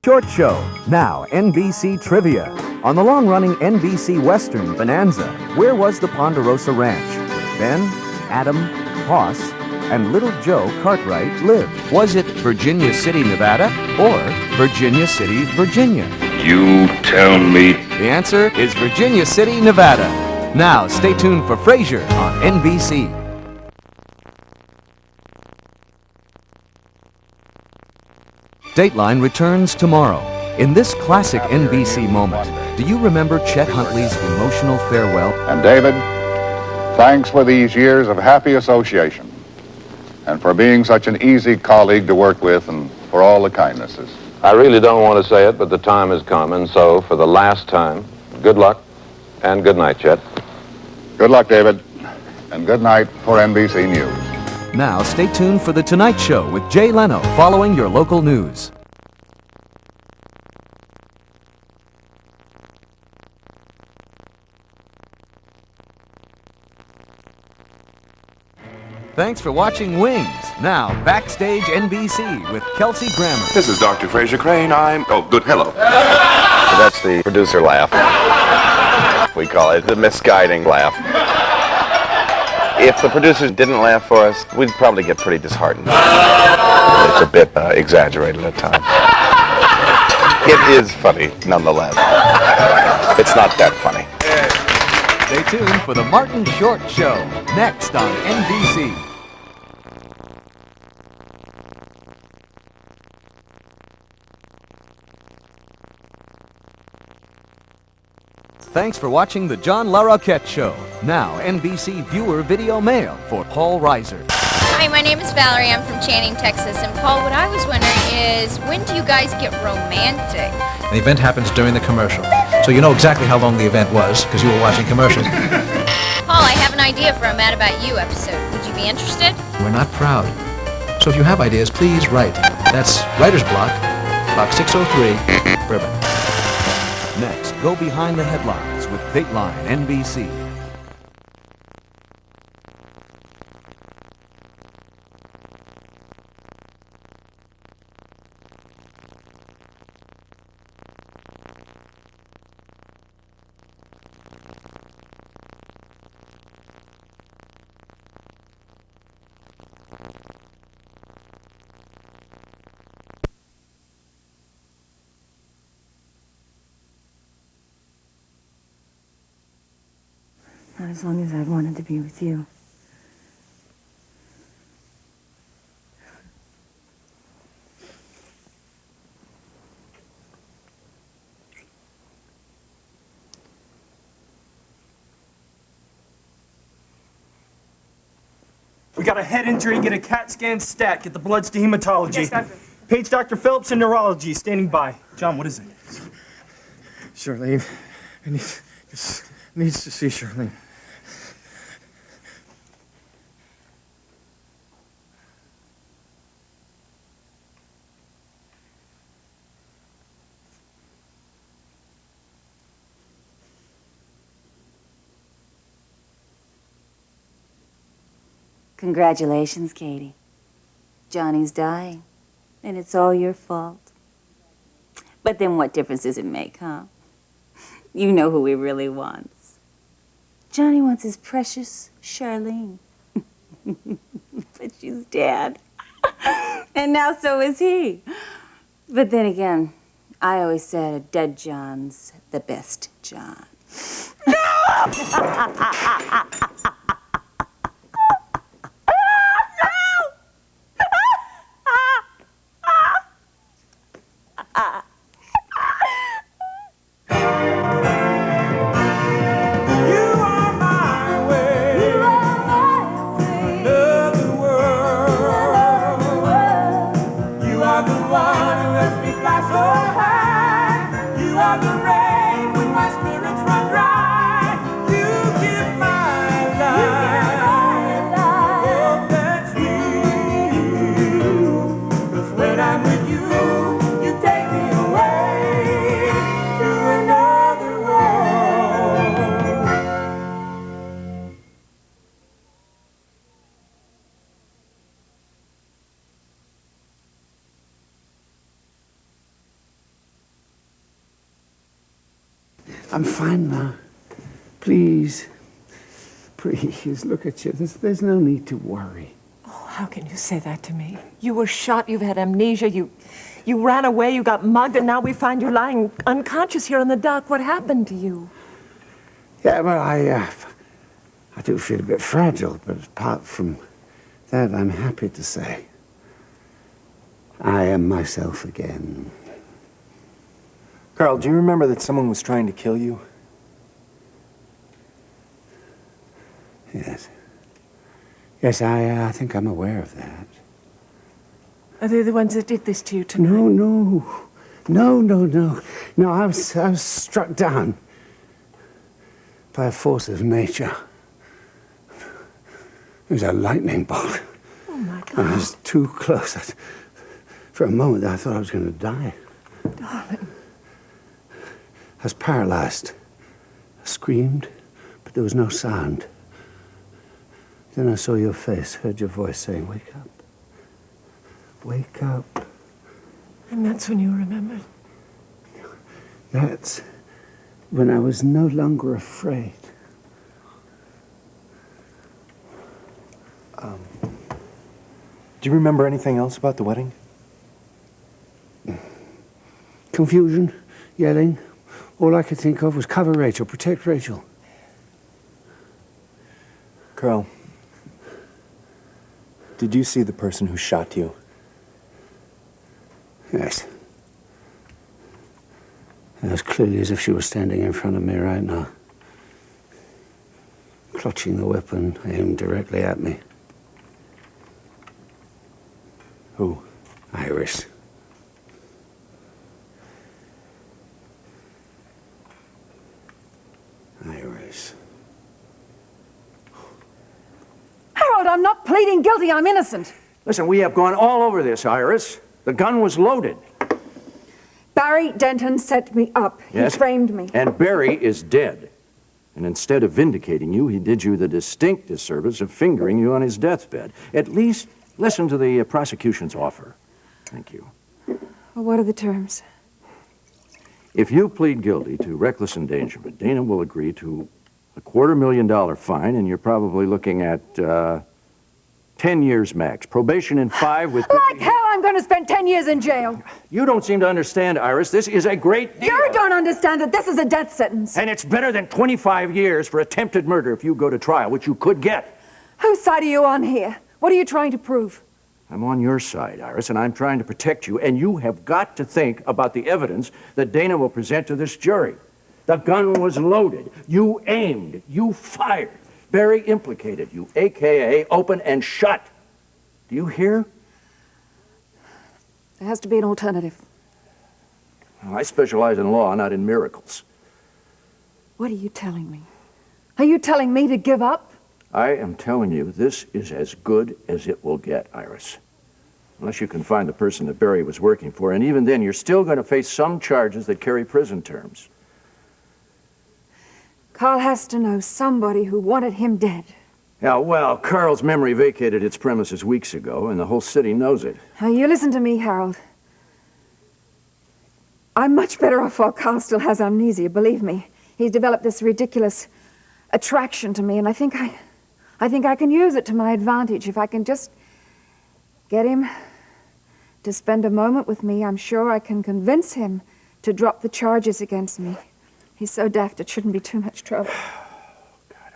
Short Show, now NBC Trivia. On the long-running NBC Western Bonanza, where was the Ponderosa Ranch where Ben, Adam, Hoss, and Little Joe Cartwright lived? Was it Virginia City, Nevada, or Virginia City, Virginia? You tell me. The answer is Virginia City, Nevada. Now, stay tuned for Frasier on NBC. Dateline returns tomorrow. In this classic NBC moment, do you remember Chet Huntley's emotional farewell? And David, thanks for these years of happy association, and for being such an easy colleague to work with, and for all the kindnesses. I really don't want to say it, but the time has come, and so, for the last time, good luck, and good night, Chet. Good luck, David, and good night for NBC News. Now, stay tuned for The Tonight Show with Jay Leno following your local news. Thanks for watching Wings. Now, Backstage NBC with Kelsey Grammer. This is Dr. Fraser Crane. Oh, good, hello. So that's the producer laugh. We call it the misguiding laugh. If the producers didn't laugh for us, we'd probably get pretty disheartened. It's a bit exaggerated at times. It is funny, nonetheless. It's not that funny. Stay tuned for The Martin Short Show, next on NBC. Thanks for watching The John LaRoquette Show. Now, NBC Viewer Video Mail for Paul Reiser. Hi, my name is Valerie. I'm from Channing, Texas. And Paul, what I was wondering is, when do you guys get romantic? The event happens during the commercial. So you know exactly how long the event was, because you were watching commercials. Paul, I have an idea for a Mad About You episode. Would you be interested? We're not proud. So if you have ideas, please write. That's Writer's Block, Box 603, Burbank. Next, go behind the headlines with Dateline NBC. Not as long as I've wanted to be with you. We got a head injury, get a CAT scan stat, get the bloods to hematology. Yes, doctor. Page Dr. Phillips in neurology, standing by. John, what is it? Charlene, needs to see Charlene. Congratulations, Katie. Johnny's dying, and it's all your fault. But then what difference does it make, huh? You know who he really wants. Johnny wants his precious Charlene. But she's dead. And now so is he. But then again, I always said a dead John's the best John. You are the rain when my spirits run dry. You give my I'm fine now. Please, please, look at you. There's no need to worry. Oh, how can you say that to me? You were shot, you've had amnesia, you ran away, you got mugged, and now we find you lying unconscious here on the dock. What happened to you? Yeah, well, I do feel a bit fragile, but apart from that, I'm happy to say I am myself again. Carl, do you remember that someone was trying to kill you? Yes. Yes, I think I'm aware of that. Are they the ones that did this to you tonight? No. No, I was struck down by a force of nature. It was a lightning bolt. Oh, my God. I was too close. For a moment, I thought I was going to die. Darling. I was paralyzed. I screamed, but there was no sound. Then I saw your face, heard your voice saying, "Wake up. Wake up." And that's when you remembered? That's when I was no longer afraid. Do you remember anything else about the wedding? Confusion, yelling. All I could think of was cover Rachel, protect Rachel. Carl, did you see the person who shot you? Yes. As clearly as if she was standing in front of me right now, clutching the weapon aimed directly at me. Who? Iris. Iris. Harold, I'm not pleading guilty. I'm innocent. Listen, we have gone all over this, Iris. The gun was loaded. Barry Denton set me up. Yes. He framed me. And Barry is dead. And instead of vindicating you, he did you the distinct disservice of fingering you on his deathbed. At least listen to the prosecution's offer. Thank you. Well, what are the terms? If you plead guilty to reckless endangerment, Dana will agree to a $250,000 fine, and you're probably looking at 10 years max. Probation in 5 with... Like hell, I'm going to spend 10 years in jail. You don't seem to understand, Iris. This is a great deal. You don't understand that this is a death sentence. And it's better than 25 years for attempted murder if you go to trial, which you could get. Whose side are you on here? What are you trying to prove? I'm on your side, Iris, and I'm trying to protect you, and you have got to think about the evidence that Dana will present to this jury. The gun was loaded. You aimed. You fired. Barry implicated you, a.k.a. open and shut. Do you hear? There has to be an alternative. Well, I specialize in law, not in miracles. What are you telling me? Are you telling me to give up? I am telling you, this is as good as it will get, Iris. Unless you can find the person that Barry was working for, and even then, you're still going to face some charges that carry prison terms. Carl has to know somebody who wanted him dead. Yeah, well, Carl's memory vacated its premises weeks ago, and the whole city knows it. Now, you listen to me, Harold. I'm much better off while Carl still has amnesia, believe me. He's developed this ridiculous attraction to me, and I think I can use it to my advantage. If I can just get him to spend a moment with me, I'm sure I can convince him to drop the charges against me. He's so daft, it shouldn't be too much trouble.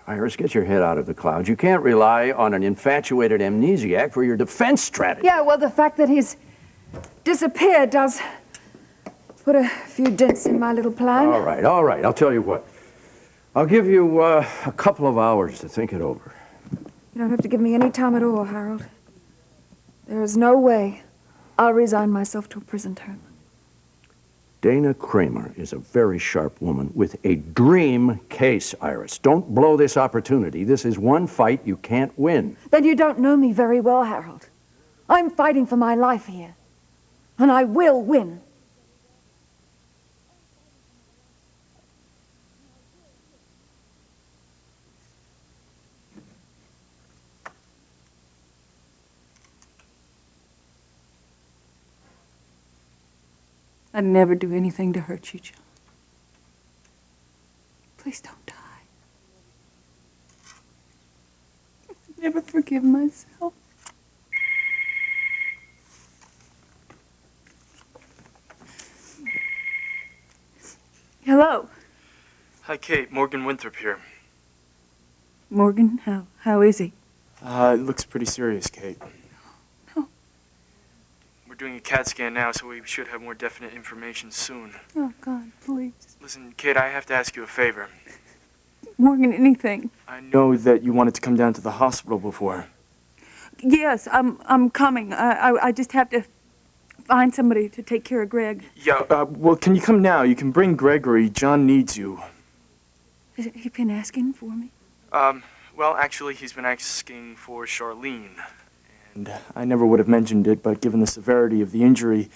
Iris, get your head out of the clouds. You can't rely on an infatuated amnesiac for your defense strategy. Yeah, well, the fact that he's disappeared does put a few dents in my little plan. All right. I'll tell you what. I'll give you a couple of hours to think it over. You don't have to give me any time at all, Harold. There is no way I'll resign myself to a prison term. Dana Kramer is a very sharp woman with a dream case, Iris. Don't blow this opportunity. This is one fight you can't win. Then you don't know me very well, Harold. I'm fighting for my life here, and I will win. I'd never do anything to hurt you, John. Please don't die. I'll never forgive myself. Hello. Hi, Kate. Morgan Winthrop here. Morgan, how is he? It looks pretty serious, Kate. No. We're doing a CAT scan now, so we should have more definite information soon. Oh, God, please. Listen, Kate, I have to ask you a favor. Morgan, anything. I know that you wanted to come down to the hospital before. Yes, I'm coming. I just have to find somebody to take care of Greg. Yeah, well, can you come now? You can bring Gregory. John needs you. Has he been asking for me? Well, actually, he's been asking for Charlene. And I never would have mentioned it, but given the severity of the injury,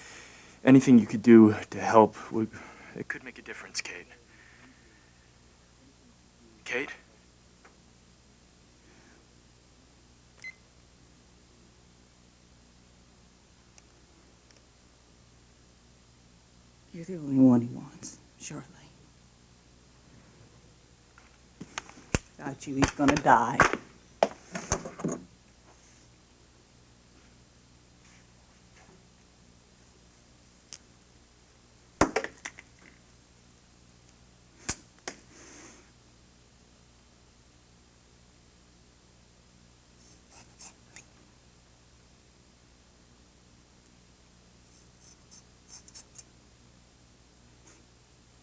anything you could do to help it could make a difference, Kate. Kate? You're the only one he wants, Charlene. Without you, he's gonna die.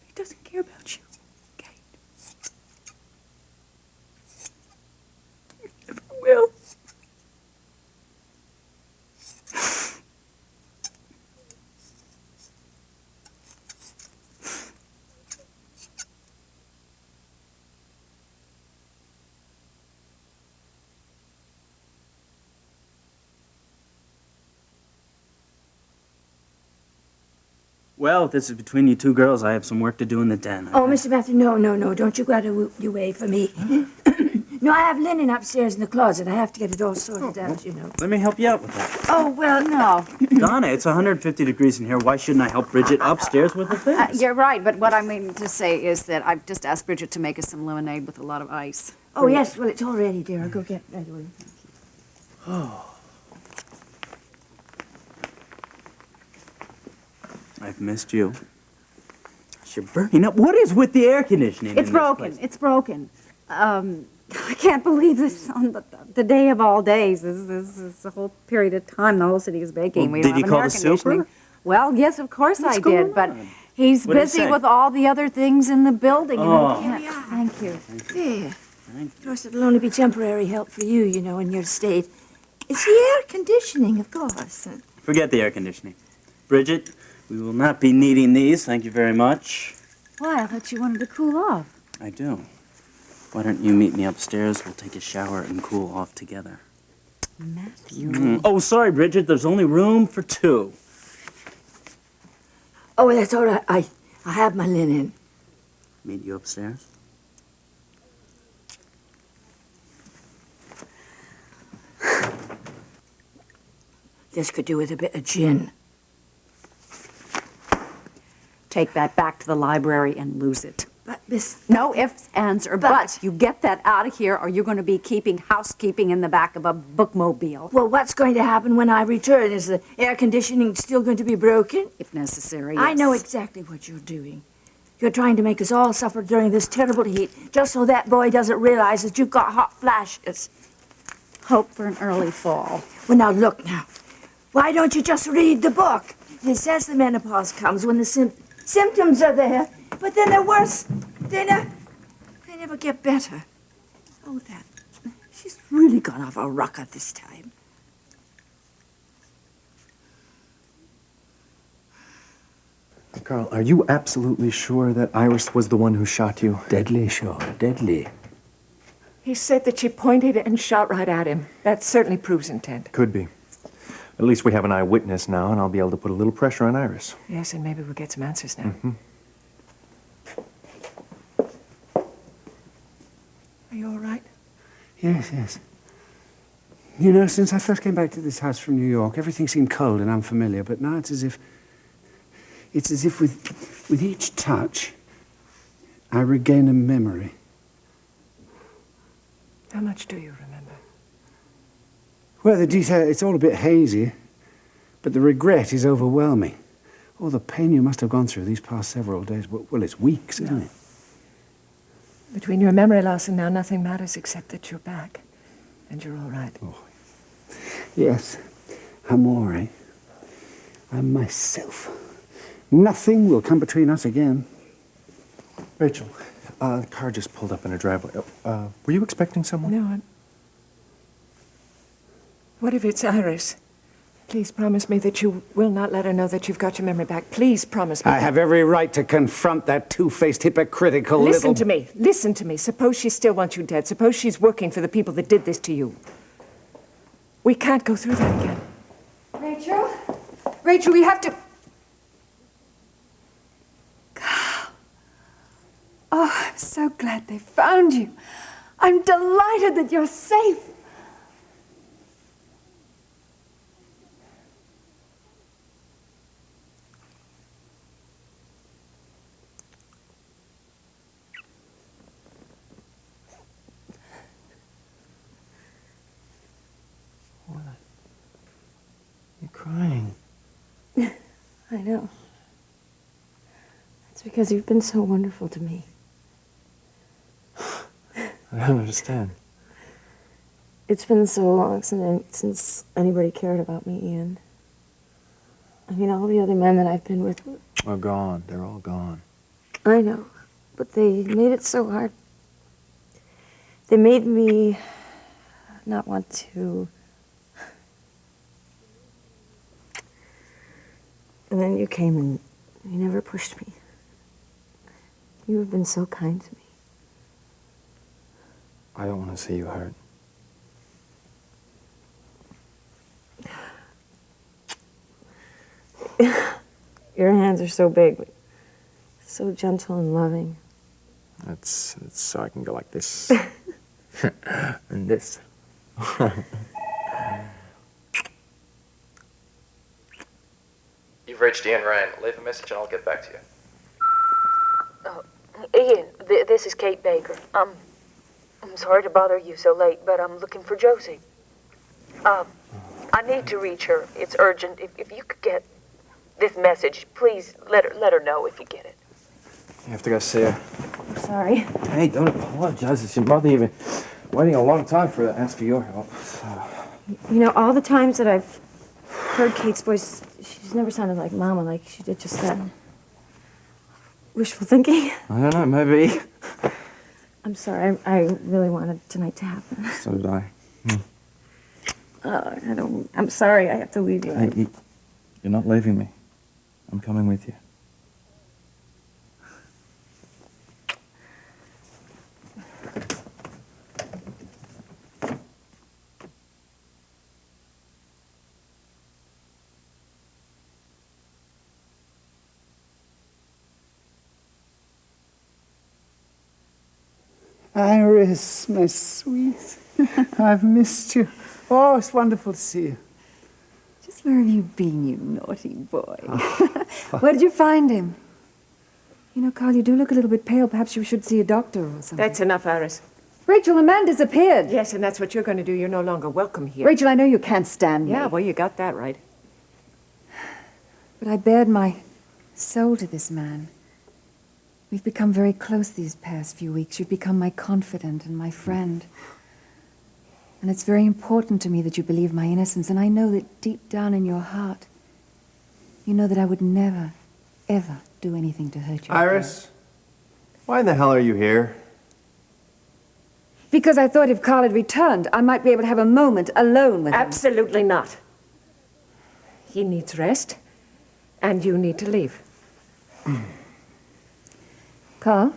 He doesn't care about you, Kate. He never will. Well, if this is between you two girls, I have some work to do in the den. Oh, Mr. Matthew, no, don't you go out of your way for me. No, I have linen upstairs in the closet. I have to get it all sorted out, you know. Let me help you out with that. Oh, well, no. Donna, it's 150 degrees in here. Why shouldn't I help Bridget upstairs with the things? You're right, but what I mean to say is that I've just asked Bridget to make us some lemonade with a lot of ice. Oh, yes, well, it's all ready, dear. I'll go get it right away. Oh. I've missed you. You're burning up. What is with the air conditioning? It's broken. It's broken. I can't believe this on the day of all days. This is the whole period of time the whole city is baking. Well, We did don't you have call an air the conditioning. super? Well, yes, of course What's I going did, but on? he's What did he busy say? with all the other things in the building. Oh. And we can't. Thank you. There. Of course, it'll only be temporary help for you, you know, in your state. It's the air conditioning, of course. Forget the air conditioning. Bridget, we will not be needing these. Thank you very much. Why? I thought you wanted to cool off. I do. Why don't you meet me upstairs? We'll take a shower and cool off together. Matthew. Oh, sorry, Bridget. There's only room for two. Oh, that's all right. I have my linen. Meet you upstairs? This could do with a bit of gin. Take that back to the library and lose it. But, Miss... No ifs, ands, or buts. You get that out of here, or you're going to be keeping housekeeping in the back of a bookmobile. Well, what's going to happen when I return? Is the air conditioning still going to be broken? If necessary, yes. I know exactly what you're doing. You're trying to make us all suffer during this terrible heat, just so that boy doesn't realize that you've got hot flashes. Hope for an early fall. Well, now, look now. Why don't you just read the book? It says the menopause comes when the symptoms are there, but then they're worse. They never get better. Oh, that. She's really gone off a rocker this time. Carl, are you absolutely sure that Iris was the one who shot you? Deadly sure, deadly. He said that she pointed and shot right at him. That certainly proves intent. Could be. At least we have an eyewitness now, and I'll be able to put a little pressure on Iris. Yes, and maybe we'll get some answers now. Mm-hmm. Are you all right? Yes, yes. You know, since I first came back to this house from New York, everything seemed cold and unfamiliar, but now it's as if with each touch, I regain a memory. How much do you remember? Well, the detail, it's all a bit hazy, but the regret is overwhelming. All the pain you must have gone through these past several days. Well, it's weeks, isn't it? Between your memory loss and now, nothing matters except that you're back. And you're all right. Oh. Yes, I'm all right. I'm myself. Nothing will come between us again. Rachel, the car just pulled up in a driveway. Were you expecting someone? No, What if it's Iris? Please promise me that you will not let her know that you've got your memory back. Please promise me. I have every right to confront that two-faced, hypocritical little... Listen to me. Listen to me. Suppose she still wants you dead. Suppose she's working for the people that did this to you. We can't go through that again. Rachel? Rachel, we have to... Carl. Oh, I'm so glad they found you. I'm delighted that you're safe. You're crying. I know. It's because you've been so wonderful to me. I don't understand. It's been so long since anybody cared about me, Ian. I mean, all the other men that I've been with... Are gone. They're all gone. I know, but they made it so hard. They made me not want to... And then you came and you never pushed me. You have been so kind to me. I don't want to see you hurt. Your hands are so big, but so gentle and loving. It's so I can go like this. And this. You've reached Ian Ryan. Leave a message and I'll get back to you. Oh, Ian, this is Kate Baker. I'm sorry to bother you so late, but I'm looking for Josie. I need to reach her. It's urgent. If you could get this message, please let her know if you get it. You have to go see her. I'm sorry. Hey, don't apologize. It's your mother even waiting a long time for ask for your help. You know, all the times that I've heard Kate's voice, she's never sounded like Mama like she did just then. Wishful thinking? I don't know, maybe. I'm sorry. I really wanted tonight to happen. So did I. I'm sorry. I have to leave you. Hey, you're not leaving me. I'm coming with you. Iris, my sweet. I've missed you. Oh, it's wonderful to see you. Just where have you been, you naughty boy? Where did you find him? You know, Carl, you do look a little bit pale. Perhaps you should see a doctor or something. That's enough, Iris. Rachel, the man disappeared. Yes, and that's what you're going to do. You're no longer welcome here. Rachel, I know you can't stand me. Yeah, well, you got that right. But I bared my soul to this man. We've become very close these past few weeks. You've become my confidant and my friend. And it's very important to me that you believe my innocence. And I know that deep down in your heart, you know that I would never, ever do anything to hurt you. Iris, why the hell are you here? Because I thought if Carl had returned, I might be able to have a moment alone with him. Absolutely not. He needs rest, and you need to leave. Carl,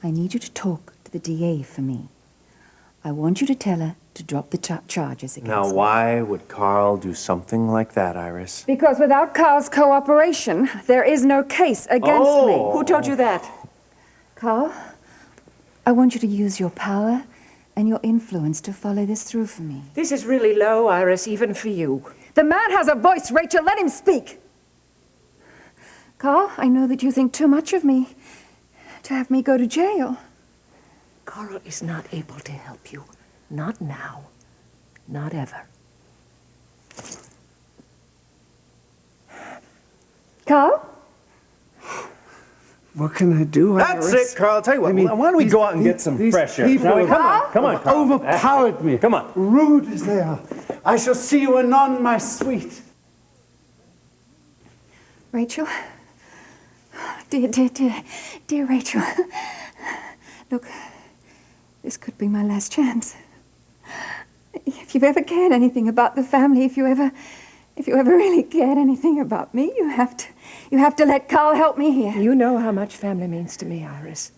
I need you to talk to the DA for me. I want you to tell her to drop the charges against Now, me. why would Carl do something like that, Iris? Because without Carl's cooperation, there is no case against me. Who told you that? Carl, I want you to use your power and your influence to follow this through for me. This is really low, Iris, even for you. The man has a voice, Rachel. Let him speak. Carl, I know that you think too much of me to have me go to jail. Carl is not able to help you. Not now. Not ever. Carl? What can I do? That's Iris? it, Carl. Tell you what, I mean, why don't we go out and get some these fresh air? people Shall we? Come have on, come on, Carl. overpowered me. Come on. Rude as they are. I shall see you anon, my sweet. Rachel? Dear Rachel. Look, this could be my last chance. If you've ever cared anything about the family, if you ever really cared anything about me, you have to let Carl help me here. You know how much family means to me, Iris.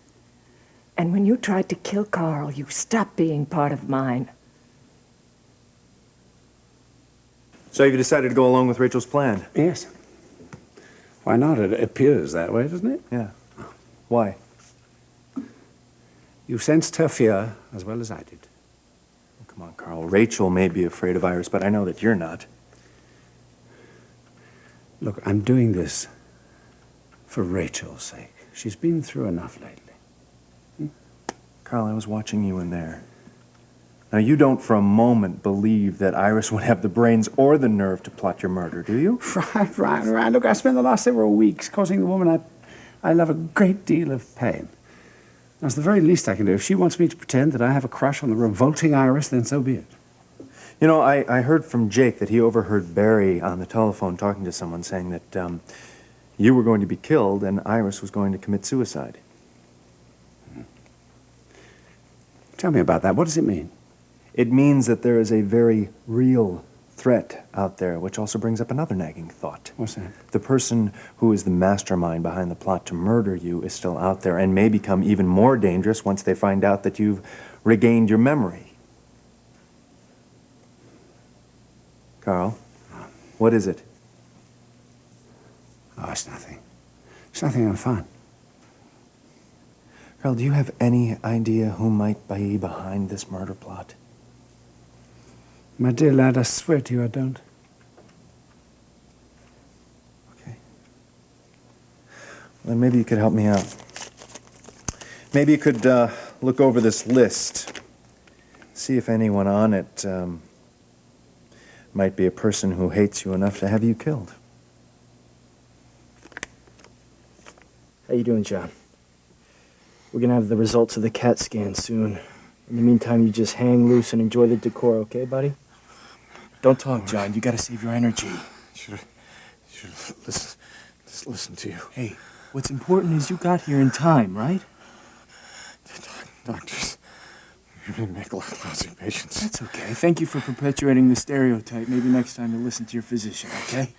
And when you tried to kill Carl, you stopped being part of mine. So you decided to go along with Rachel's plan? Yes. Why not? It appears that way, doesn't it? Yeah. Why? You sensed her fear as well as I did. Oh, come on, Carl. Rachel may be afraid of Iris, but I know that you're not. Look, I'm doing this for Rachel's sake. She's been through enough lately. Carl, I was watching you in there. Now, you don't for a moment believe that Iris would have the brains or the nerve to plot your murder, do you? Right. Look, I spent the last several weeks causing the woman I love a great deal of pain. That's the very least I can do. If she wants me to pretend that I have a crush on the revolting Iris, then so be it. You know, I heard from Jake that he overheard Barry on the telephone talking to someone saying that you were going to be killed and Iris was going to commit suicide. Tell me about that. What does it mean? It means that there is a very real threat out there, which also brings up another nagging thought. What's that? The person who is the mastermind behind the plot to murder you is still out there and may become even more dangerous once they find out that you've regained your memory. Carl, what is it? Oh, it's nothing. It's nothing. I'm fine. Carl, do you have any idea who might be behind this murder plot? My dear lad, I swear to you I don't. Okay. Well, then maybe you could help me out. Maybe you could look over this list, see if anyone on it might be a person who hates you enough to have you killed. How you doing, John? We're gonna have the results of the CAT scan soon. In the meantime, you just hang loose and enjoy the decor, okay, buddy? Don't talk, John. You gotta save your energy. Should listen to you. Hey, what's important is you got here in time, right? Doctors, you make lousy patients. That's okay. Thank you for perpetuating the stereotype. Maybe next time you'll listen to your physician, okay?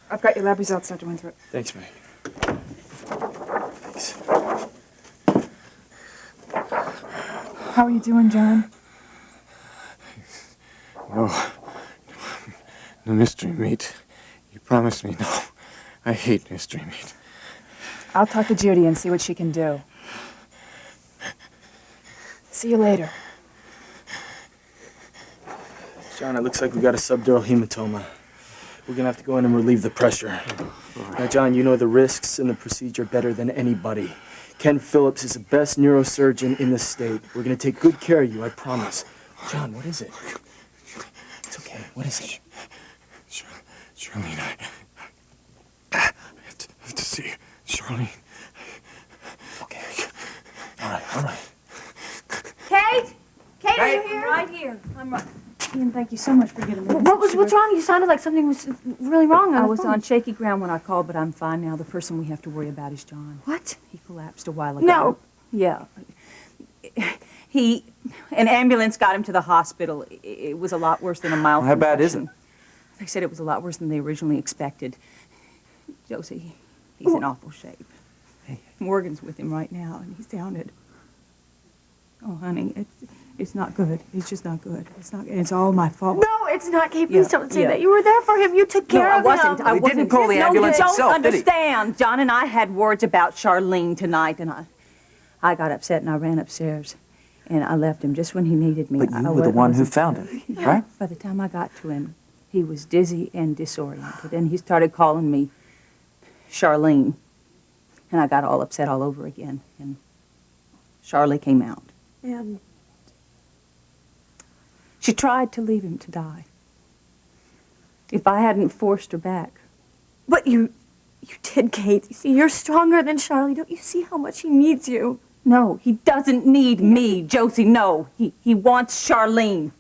I've got your lab results, Dr. Winthrop. Thanks, Meg. Thanks. How are you doing, John? No mystery meat. You promised me no. I hate mystery meat. I'll talk to Judy and see what she can do. See you later. John, it looks like we got a subdural hematoma. We're gonna have to go in and relieve the pressure. Now, John, you know the risks in the procedure better than anybody. Ken Phillips is the best neurosurgeon in the state. We're gonna take good care of you, I promise. John, what is it? It's okay. What is it? Charlene, I have to see Charlene. Okay. All right. Kate? Kate, are you Right. here? Right here. I'm right. Ian, thank you so much for getting me. What's wrong? You sounded like something was really wrong. I the was phone. on shaky ground when I called, but I'm fine now. The person we have to worry about is John. What? He collapsed a while ago. No. Yeah. An ambulance got him to the hospital. It was a lot worse than a mild How bad is concussion. They said it was a lot worse than they originally expected. Josie, he's in awful shape. Morgan's with him right now, and he sounded... Oh, honey, it's not good. It's just not good. It's all my fault. No, it's not, Kate. Please don't say that. You were there for him. You took care of him. I wasn't. didn't call the No, ambulance you don't himself, did he? understand. John and I had words about Charlene tonight, and I got upset and I ran upstairs, and I left him just when he needed me. But you were the one who found him, right? By the time I got to him, he was dizzy and disoriented, and he started calling me Charlene. And I got all upset all over again. And Charlie came out. And she tried to leave him to die. If I hadn't forced her back. But you did, Kate. You see, you're stronger than Charlie. Don't you see how much he needs you? No, he doesn't need me, Josie, no. He wants Charlene.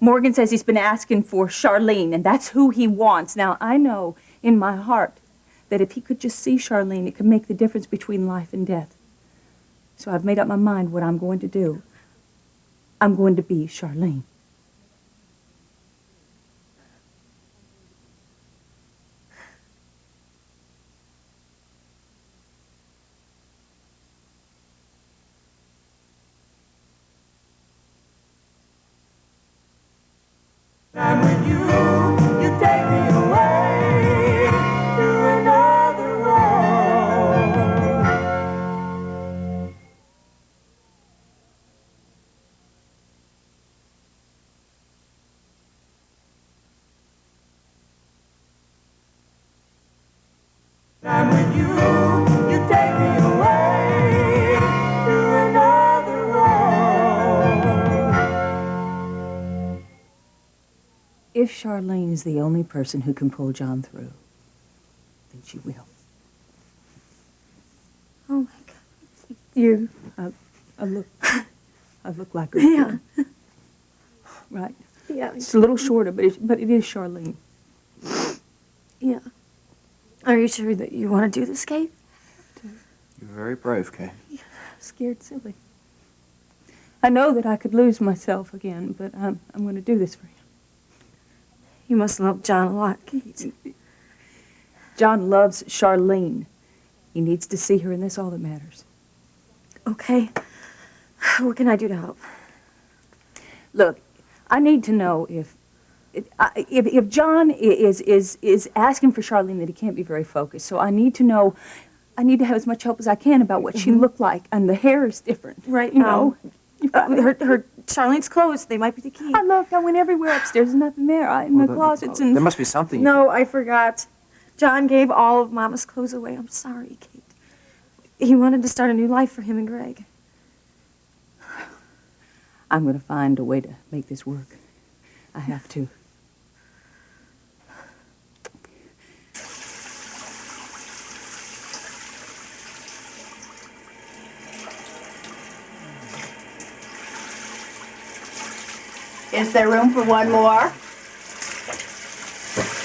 Morgan says he's been asking for Charlene, and that's who he wants. Now, I know in my heart that if he could just see Charlene, it could make the difference between life and death. So I've made up my mind what I'm going to do. I'm going to be Charlene. I'm with you, you take me away to another world. I'm with you, you take me away to another world. If Charlene is the only person who can pull John through, then she will. Oh, my God. You. I look like her. Yeah. Right? Yeah. It's a little shorter, but it is Charlene. Yeah. Are you sure that you want to do this, Kate? You're very brave, Kay. Scared silly. I know that I could lose myself again, but I'm going to do this for you. You must love John a lot, Kate. John loves Charlene. He needs to see her, and that's all that matters. Okay. What can I do to help? Look, I need to know if John is asking for Charlene, that he can't be very focused. So I need to know. I need to have as much help as I can about what she looked like, and the hair is different, Right. You know. Her Charlene's clothes, they might be the key. I looked. I went everywhere upstairs. There's nothing there. In the closets and. There must be something. No, I forgot. John gave all of Mama's clothes away. I'm sorry, Kate. He wanted to start a new life for him and Greg. I'm going to find a way to make this work. I have to. Is there room for one more?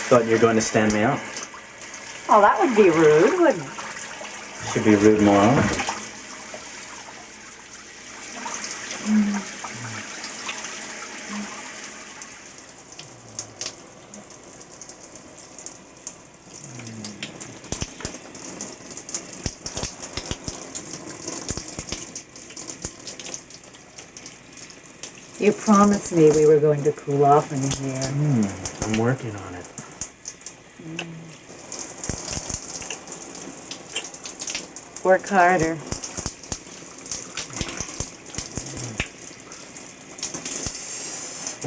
Thought you were going to stand me up. Oh, that would be rude, wouldn't it? Should be rude more often. You promised me we were going to cool off in here. I'm working on it. Work harder.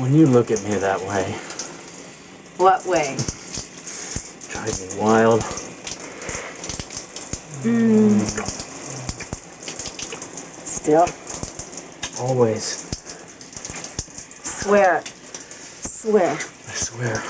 When you look at me that way, What way? drive me wild. Still? Always. Swear it. Swear. I swear.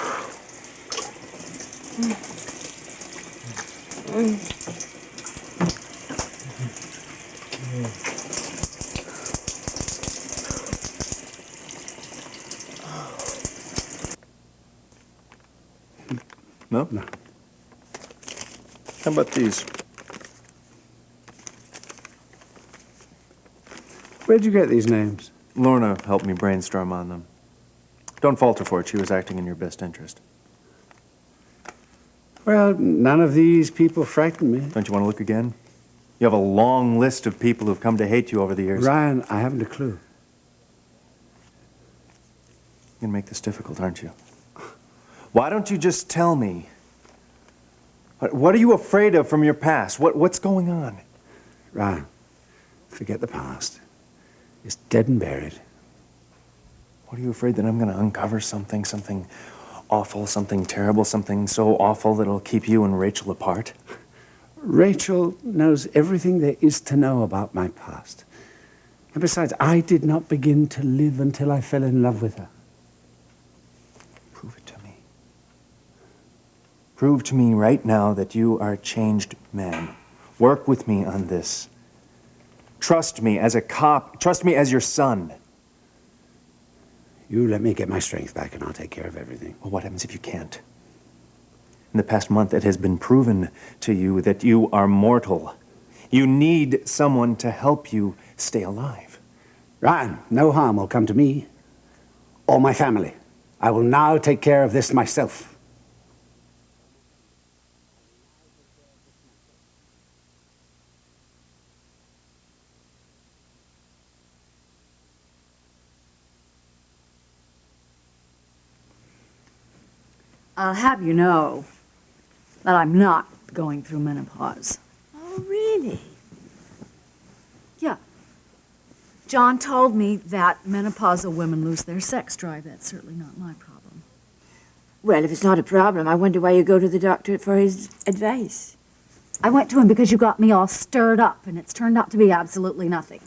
No? No. How about these? Where'd you get these names? Lorna helped me brainstorm on them. Don't falter for it. She was acting in your best interest. Well, none of these people frighten me. Don't you want to look again? You have a long list of people who've come to hate you over the years. Ryan, I haven't a clue. You're going to make this difficult, aren't you? Why don't you just tell me? What are you afraid of from your past? What's going on? Ryan, forget the past. It's dead and buried. What are you afraid that I'm going to uncover something awful, something terrible, something so awful that it'll keep you and Rachel apart? Rachel knows everything there is to know about my past. And besides, I did not begin to live until I fell in love with her. Prove it to me. Prove to me right now that you are a changed man. Work with me on this. Trust me as a cop. Trust me as your son. You let me get my strength back and I'll take care of everything. Well, what happens if you can't? In the past month, it has been proven to you that you are mortal. You need someone to help you stay alive. Ryan, no harm will come to me or my family. I will now take care of this myself. I'll have you know that I'm not going through menopause. Oh, really? Yeah. John told me that menopausal women lose their sex drive. That's certainly not my problem. Well, if it's not a problem, I wonder why you go to the doctor for his advice. I went to him because you got me all stirred up, and it's turned out to be absolutely nothing.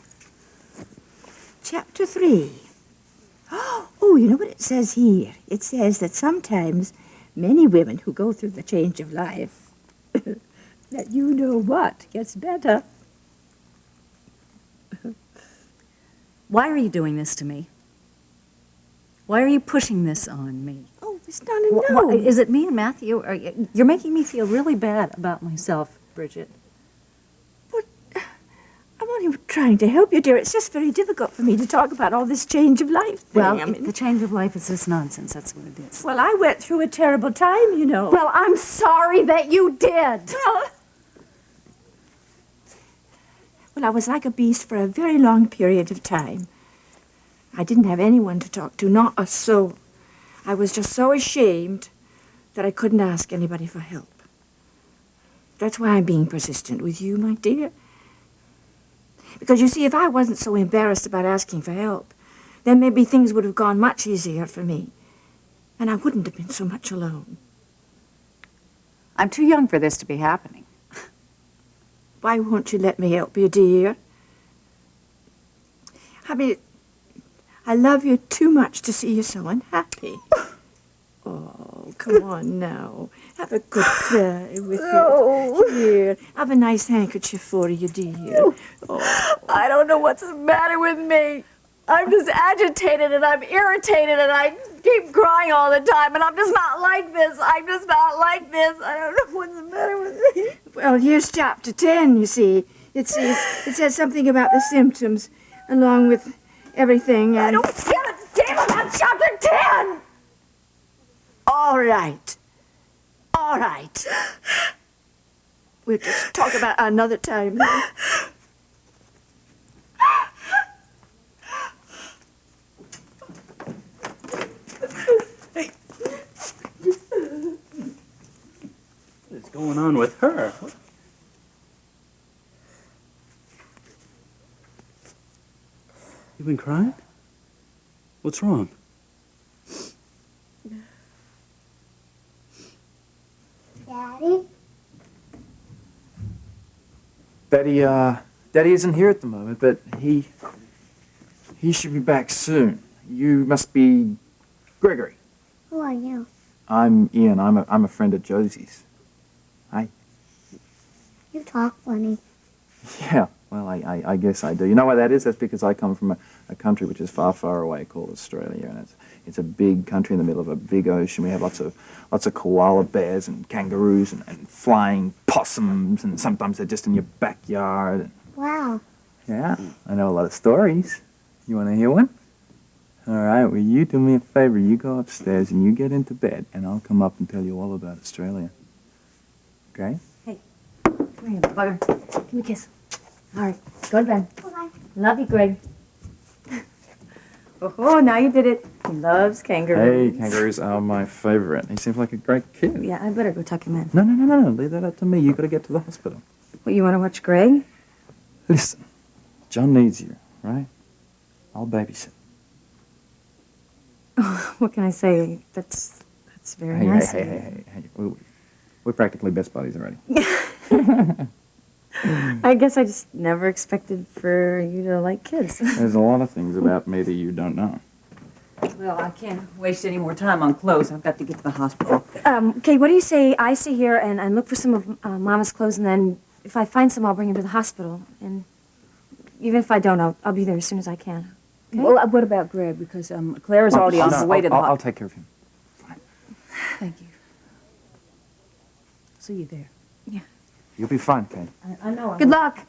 Chapter 3. Oh, you know what it says here? It says that sometimes many women who go through the change of life, that you know what, gets better. Why are you doing this to me? Why are you pushing this on me? Oh, it's not a no. Is it me and Matthew? You're making me feel really bad about myself, Bridget. I'm only trying to help you, dear. It's just very difficult for me to talk about all this change of life thing. Well, the change of life is just nonsense. That's what it is. Well, I went through a terrible time, you know. Well, I'm sorry that you did. Well, I was like a beast for a very long period of time. I didn't have anyone to talk to, not a soul. I was just so ashamed that I couldn't ask anybody for help. That's why I'm being persistent with you, my dear. Because, you see, if I wasn't so embarrassed about asking for help, then maybe things would have gone much easier for me. And I wouldn't have been so much alone. I'm too young for this to be happening. Why won't you let me help you, dear? I mean, I love you too much to see you so unhappy. Oh, come on now. Have a good cry with her. Here, have a nice handkerchief for you, dear. Oh. I don't know what's the matter with me. I'm just agitated and I'm irritated and I keep crying all the time and I'm just not like this. I'm just not like this. I don't know what's the matter with me. Well, here's chapter 10, you see. It says something about the symptoms along with everything. And... I don't give a damn about chapter 10! All right. All right. We'll just talk about it another time. What's going on with her? You been crying? What's wrong? Daddy? Daddy isn't here at the moment, but he should be back soon. You must be Gregory. Who are you? I'm Ian. I'm a friend of Josie's. Hi. You talk funny. Yeah, well, I guess I do. You know why that is? That's because I come from a country which is far, far away called Australia, and it's a big country in the middle of a big ocean. We have lots of koala bears and kangaroos and flying possums, and sometimes they're just in your backyard. Wow. Yeah, I know a lot of stories. You want to hear one? All right, well, you do me a favor. You go upstairs and you get into bed, and I'll come up and tell you all about Australia. Okay? Hey, come here, bugger. Give me a kiss. All right, go to bed. Bye-bye. Love you, Greg. Oh, now you did it. He loves kangaroos. Hey, kangaroos are my favorite. He seems like a great kid. Yeah, I better go tuck him in. No. Leave that up to me. You got to get to the hospital. What, you want to watch Greg? Listen, John needs you, right? I'll babysit. Oh, what can I say? That's very nice of you. Hey. We're practically best buddies already. I guess I just never expected for you to like kids. There's a lot of things about me that you don't know. Well, I can't waste any more time on clothes. I've got to get to the hospital. Okay, what do you say I stay here and look for some of Mama's clothes, and then if I find some, I'll bring him to the hospital. And even if I don't, I'll be there as soon as I can. Okay? Well, what about Greg? Because Claire's already on her way to the I'll hospital. take care of him. Thank you. See you there. Yeah. You'll be fine, Kate. I know. Good luck.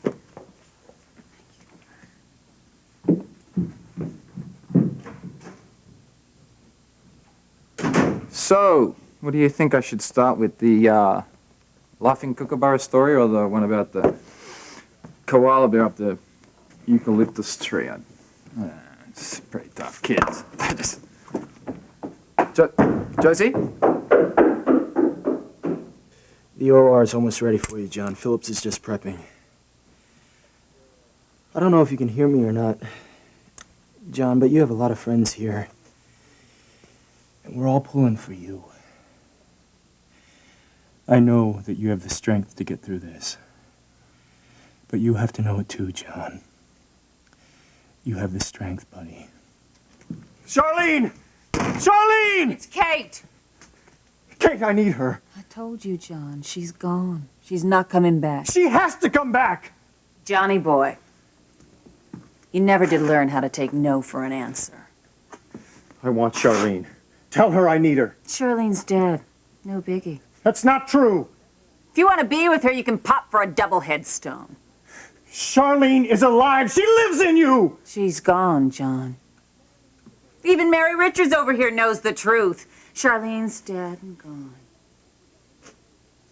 So, what do you think I should start with? The laughing kookaburra story or the one about the koala bear up the eucalyptus tree? It's pretty tough, kids. Josie? The OR is almost ready for you, John. Phillips is just prepping. I don't know if you can hear me or not, John, but you have a lot of friends here. And we're all pulling for you. I know that you have the strength to get through this. But you have to know it too, John. You have the strength, buddy. Charlene! Charlene! It's Kate! Kate, I need her. I told you, John. She's gone. She's not coming back. She has to come back! Johnny boy, you never did learn how to take no for an answer. I want Charlene. Tell her I need her. Charlene's dead. No biggie. That's not true. If you want to be with her, you can pop for a double headstone. Charlene is alive. She lives in you. She's gone, John. Even Mary Richards over here knows the truth. Charlene's dead and gone.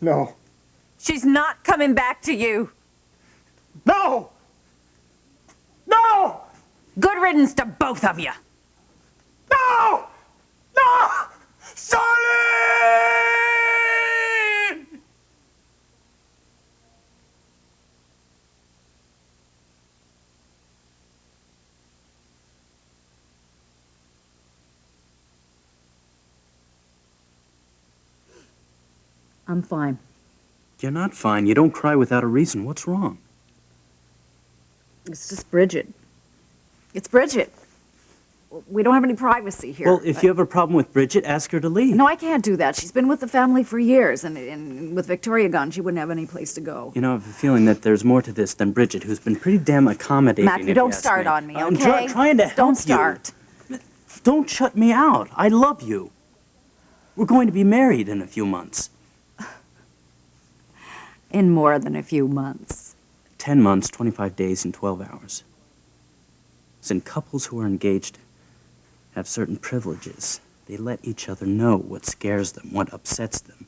No. She's not coming back to you. No! No! Good riddance to both of you. No! No! Charlene! I'm fine. You're not fine. You don't cry without a reason. What's wrong? It's just Bridget. It's Bridget. We don't have any privacy here. Well, if you have a problem with Bridget, ask her to leave. No, I can't do that. She's been with the family for years, and with Victoria gone, she wouldn't have any place to go. You know, I have a feeling that there's more to this than Bridget, who's been pretty damn accommodating. Matthew, if don't you ask start me. on me, I'm okay? trying to help Don't you. start. Don't shut me out. I love you. We're going to be married in a few months. In more than a few months. 10 months, 25 days, and 12 hours. Since couples who are engaged have certain privileges, they let each other know what scares them, what upsets them,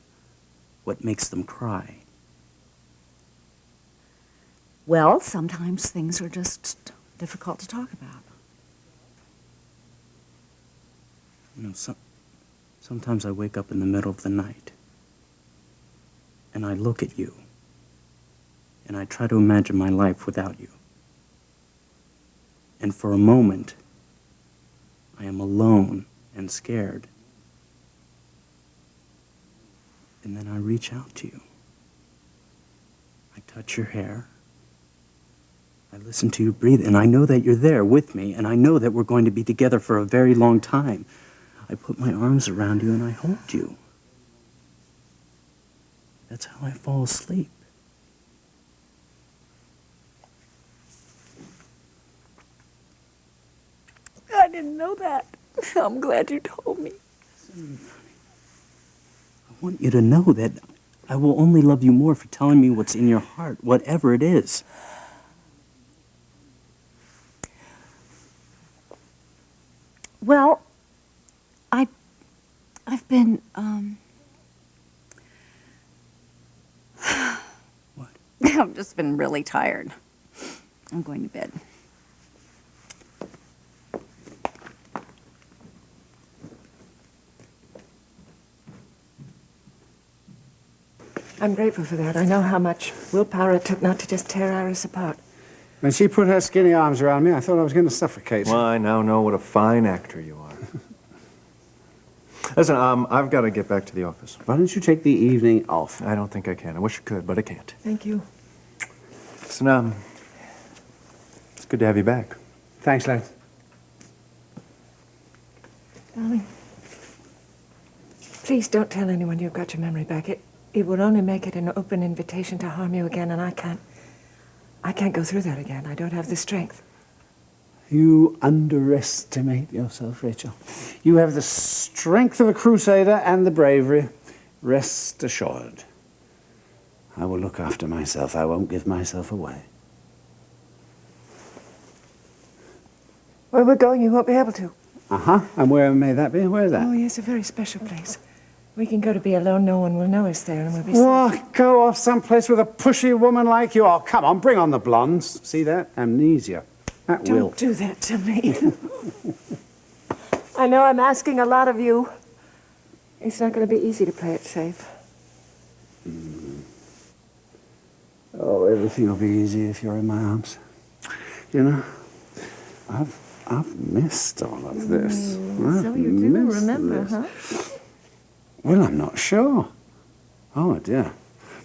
what makes them cry. Well, sometimes things are just difficult to talk about. You know, sometimes I wake up in the middle of the night and I look at you and I try to imagine my life without you. And for a moment, I am alone and scared. And then I reach out to you. I touch your hair. I listen to you breathe, and I know that you're there with me, and I know that we're going to be together for a very long time. I put my arms around you and I hold you. That's how I fall asleep. I didn't know that. I'm glad you told me. I want you to know that I will only love you more for telling me what's in your heart, whatever it is. Well, I've been, What? I've just been really tired. I'm going to bed. I'm grateful for that. I know how much willpower it took not to just tear Iris apart. When she put her skinny arms around me, I thought I was going to suffocate. Well, I now know what a fine actor you are. Listen, I've got to get back to the office. Why don't you take the evening off? I don't think I can. I wish I could, but I can't. Thank you. Listen, it's good to have you back. Thanks, lad. Darling, please don't tell anyone you've got your memory back. It will only make it an open invitation to harm you again, and I can't go through that again. I don't have the strength. You underestimate yourself, Rachel. You have the strength of a crusader and the bravery. Rest assured. I will look after myself. I won't give myself away. Where we're going, you won't be able to. Uh-huh. And where may that be? Where is that? Oh, yes, a very special place. We can go to be alone. No one will know us there, and we'll be safe. What? Go off someplace with a pushy woman like you? Oh, come on, bring on the blondes. See that? Amnesia. That will. Don't do that to me. I know I'm asking a lot of you. It's not going to be easy to play it safe. Oh, everything will be easy if you're in my arms. You know, I've missed all of this. So you do remember, huh? Well, I'm not sure. Oh dear.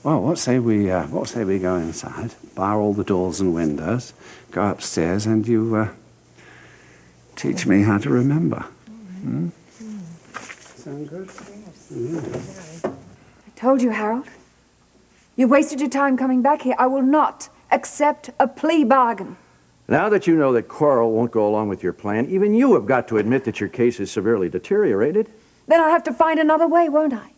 Well, what say we go inside, bar all the doors and windows, go upstairs, and you teach me how to remember. Hmm? Sound good? Yes. I told you, Harold. You wasted your time coming back here. I will not accept a plea bargain. Now that you know that Coral won't go along with your plan, even you have got to admit that your case is severely deteriorated. Then I'll have to find another way, won't I?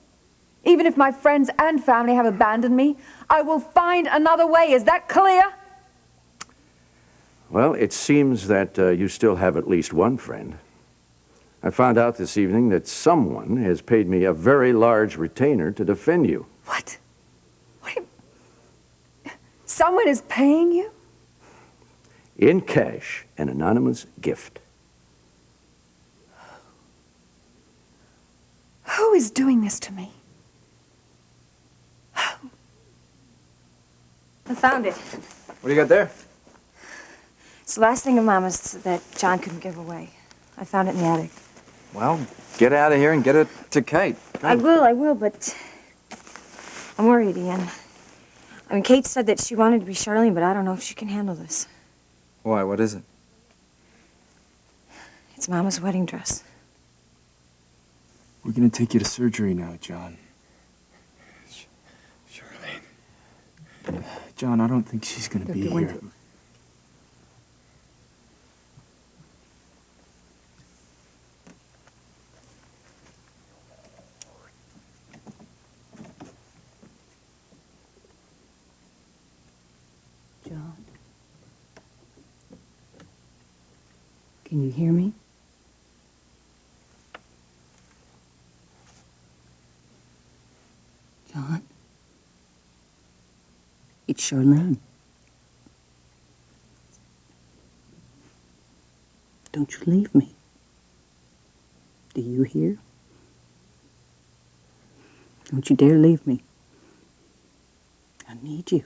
Even if my friends and family have abandoned me, I will find another way. Is that clear? Well, it seems that you still have at least one friend. I found out this evening that someone has paid me a very large retainer to defend you. What? Someone is paying you? In cash, an anonymous gift. Who is doing this to me? I found it. What do you got there? It's the last thing of Mama's that John couldn't give away. I found it in the attic. Well, get out of here and get it to Kate. I will, but I'm worried, Ian. I mean, Kate said that she wanted to be Charlene, but I don't know if she can handle this. Why? What is it? It's Mama's wedding dress. We're gonna take you to surgery now, John. Charlene. John, I don't think she's gonna be here. John. Can you hear me? John? It's Charlene. Don't you leave me. Do you hear? Don't you dare leave me. I need you.